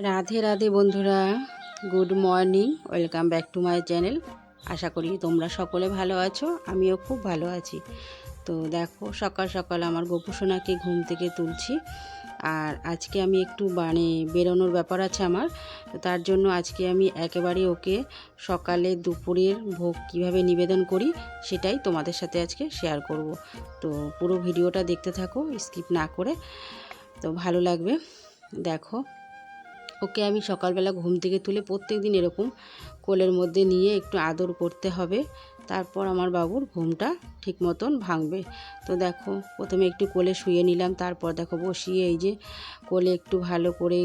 রাধে রাধে বন্ধুরা, good morning. Welcome back to my channel. আশা করি তোমরা সকলে ভালো আছো, আমিও খুব ভালো আছি। তো দেখো, সকাল সকাল আমার গোপুসোনাকে ঘুম থেকে তুলছি। আর আজকে আমি একটু বেরোনোর ব্যাপার আছে আমার। তো তার জন্য আজকে আমি একেবারে ওকে সকালে দুপুরের ভোগ কিভাবে নিবেদন করি সেটাই তোমাদের সাথে আজকে শেয়ার করব। তো পুরো ভিডিওটা দেখতে থাকো, স্কিপ না করে, তো ভালো লাগবে। দেখো, ওকে আমি সকালবেলা ঘুম থেকে তুলে প্রত্যেক দিন এরকম কোলের মধ্যে নিয়ে একটু আদর করতে হবে, তারপর আমার বাবুর ঘুমটা ঠিক মতন ভাঙবে। তো দেখো, প্রথমে একটু কোলে শুয়ে নিলাম, তারপর দেখো বসিয়ে এই যে কোলে একটু ভালো করে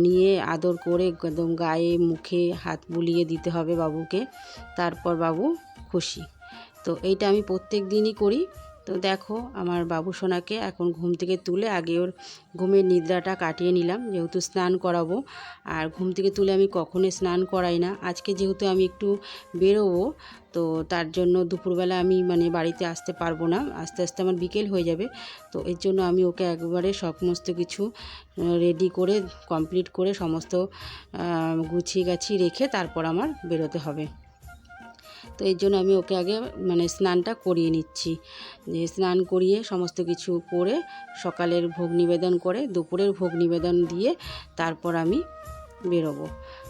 নিয়ে আদর করে একদম গায়ে মুখে হাত বুলিয়ে দিতে হবে বাবুকে, তারপর বাবু খুশি। তো এইটা আমি প্রত্যেক দিনই করি। তো দেখো, আমার বাবু সোনাকে এখন ঘুম থেকে তুলে আগে ওর ঘুমের নিদ্রাটা কাটিয়ে নিলাম, যেহেতু স্নান করাবো। আর ঘুম থেকে তুলে আমি কখনোই স্নান করাই না। আজকে যেহেতু আমি একটু বেরোবো, তো তার জন্য দুপুরবেলা আমি বাড়িতে আসতে পারবো না, আস্তে আস্তে আমার বিকেল হয়ে যাবে। তো এর জন্য আমি ওকে একবারে সমস্ত কিছু রেডি করে কমপ্লিট করে সমস্ত গুছিয়ে গাছিয়ে রেখে তারপর আমার বেরোতে হবে। তো এর জন্য আমি ওকে আগে স্নানটা করিয়ে নিচ্ছি। যে স্নান করিয়ে সমস্ত কিছু করে সকালের ভোগ নিবেদন করে দুপুরের ভোগ নিবেদন দিয়ে তারপর আমি বেরোবো।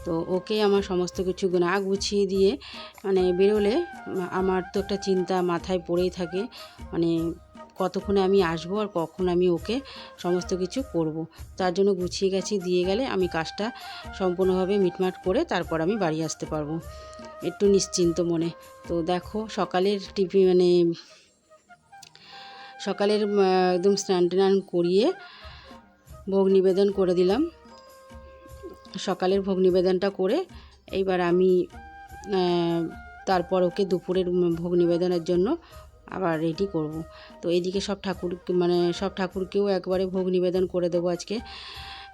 তো ওকে আমার সমস্ত কিছু না গুছিয়ে দিয়ে বেরোলে আমার তো একটা চিন্তা মাথায় পড়েই থাকে, কতক্ষণে আমি আসবো আর কখন আমি ওকে সমস্ত কিছু করব। তার জন্য গুছিয়ে গেছি দিয়ে গেলে আমি কাজটা সম্পূর্ণভাবে মিটমাট করে তারপর আমি বাড়ি আসতে পারবো একটু নিশ্চিন্ত মনে। তো দেখো, সকালের সকালের একদম স্নান টান করিয়ে ভোগ নিবেদন করে দিলাম। সকালের ভোগ নিবেদনটা করে এইবার আমি তারপর ওকে দুপুরের ভোগ নিবেদনের জন্য আবার রেডি করব। তো এইদিকে সব ঠাকুরকেও একবারে ভোগ নিবেদন করে দেবো আজকে।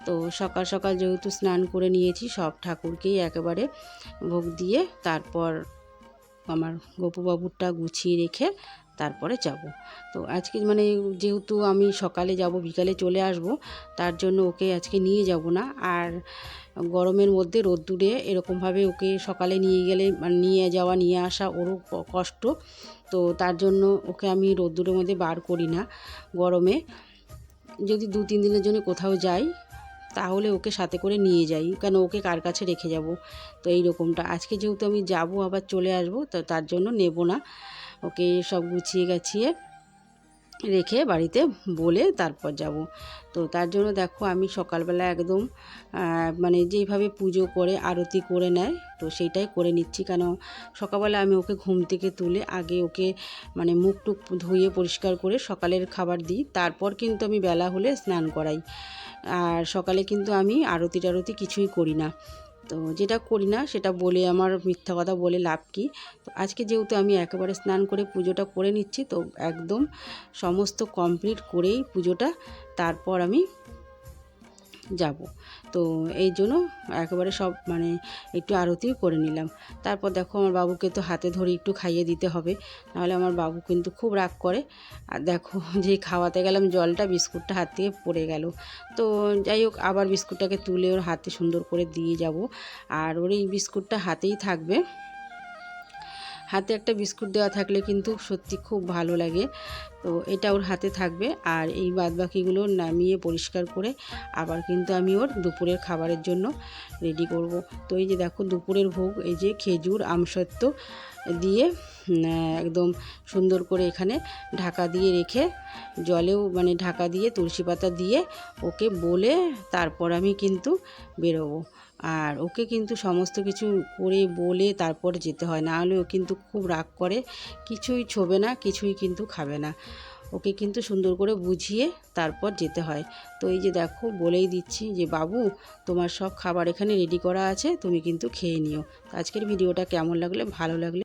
তো সকাল সকাল যেহেতু স্নান করে নিয়েছি, সব ঠাকুরকেই একেবারে ভোগ দিয়ে তারপর আমার গপুবাবুরটা গুছিয়ে রেখে তারপরে যাব। তো আজকে যেহেতু আমি সকালে যাব বিকালে চলে আসব, তার জন্য ওকে আজকে নিয়ে যাব না। আর গরমের মধ্যে রোদ্দুরে এরকমভাবে ওকে সকালে নিয়ে গেলে নিয়ে যাওয়া নিয়ে আসা ওরও কষ্ট। তো তার জন্য ওকে আমি রোদ্দুরের মধ্যে বার করি না। গরমে যদি 2-3 দিনের জন্য কোথাও যাই তাহলে ওকে সাথে করে নিয়ে যাই, কেন ওকে কার কাছে রেখে যাব। তো এই রকমটা আজকে যেহেতু আমি যাব আবার চলে আসব, তো তার জন্য নেব না। ওকে সব গুছিয়ে গাছিয়ে রেখে বাড়িতে বলে তারপর যাব। তো তার জন্য দেখো, আমি সকালবেলা একদম যেইভাবে পুজো করে আরতি করে নেয়, তো সেইটাই করে নিচ্ছি। কেন সকালবেলা আমি ওকে ঘুম থেকে তুলে আগে ওকে মুখ টুক ধুয়ে পরিষ্কার করে সকালের খাবার দিই, তারপর কিন্তু আমি বেলা হলে স্নান করাই। আর সকালে কিন্তু আমি আরতি টারতি কিছুই করি না। তো যেটা করি না সেটা বলে আমার মিথ্যা কথা বলে লাভ কি। তো আজকে যেহেতু আমি একেবারে স্নান করে পুজোটা করে নিচ্ছি, তো একদম সমস্ত কমপ্লিট করেই পুজোটা তারপর আমি যাব। তো এই জন্য একেবারে সব একটু আরতিও করে নিলাম। তারপর দেখো, আমার বাবুকে তো হাতে ধরে একটু খাইয়ে দিতে হবে, নাহলে আমার বাবু কিন্তু খুব রাগ করে। আর দেখো, যে খাওয়াতে গেলাম জলটা, বিস্কুটটা হাত থেকে পড়ে গেল। তো যাই হোক, আবার বিস্কুটটাকে তুলে ওর হাতে সুন্দর করে দিয়ে যাব। আর ওর এই বিস্কুটটা হাতেই থাকবে। হাতে একটা বিস্কুট দেওয়া থাকলে কিন্তু সত্যি খুব ভালো লাগে। তো এটা ওর হাতে থাকবে। আর এই বাদবাকিগুলো নামিয়ে পরিষ্কার করে আবার কিন্তু আমি ওর দুপুরের খাবারের জন্য রেডি করব। তো এই যে দেখো, দুপুরের ভোগ এই যে খেজুর আমসত্ত্ব দিয়ে একদম সুন্দর করে এখানে ঢাকা দিয়ে রেখে, জলেও ঢাকা দিয়ে তুলসী পাতা দিয়ে ওকে বলে তারপর আমি কিন্তু বেরোবো। আর ওকে কিন্তু সমস্ত কিছু করে বলে তারপর যেতে হয়, না হলে ও কিন্তু খুব রাগ করে, কিছুই ছোবে না, কিছুই কিন্তু খাবে না। ওকে কিন্তু সুন্দর করে বুঝিয়ে তারপর যেতে হয়। তো এই যে দেখো, বলেই দিচ্ছি যে বাবু, তোমার সব খাবার এখানে রেডি করা আছে, তুমি কিন্তু খেয়ে নিও। আজকের ভিডিওটা কেমন লাগলে, ভালো লাগলে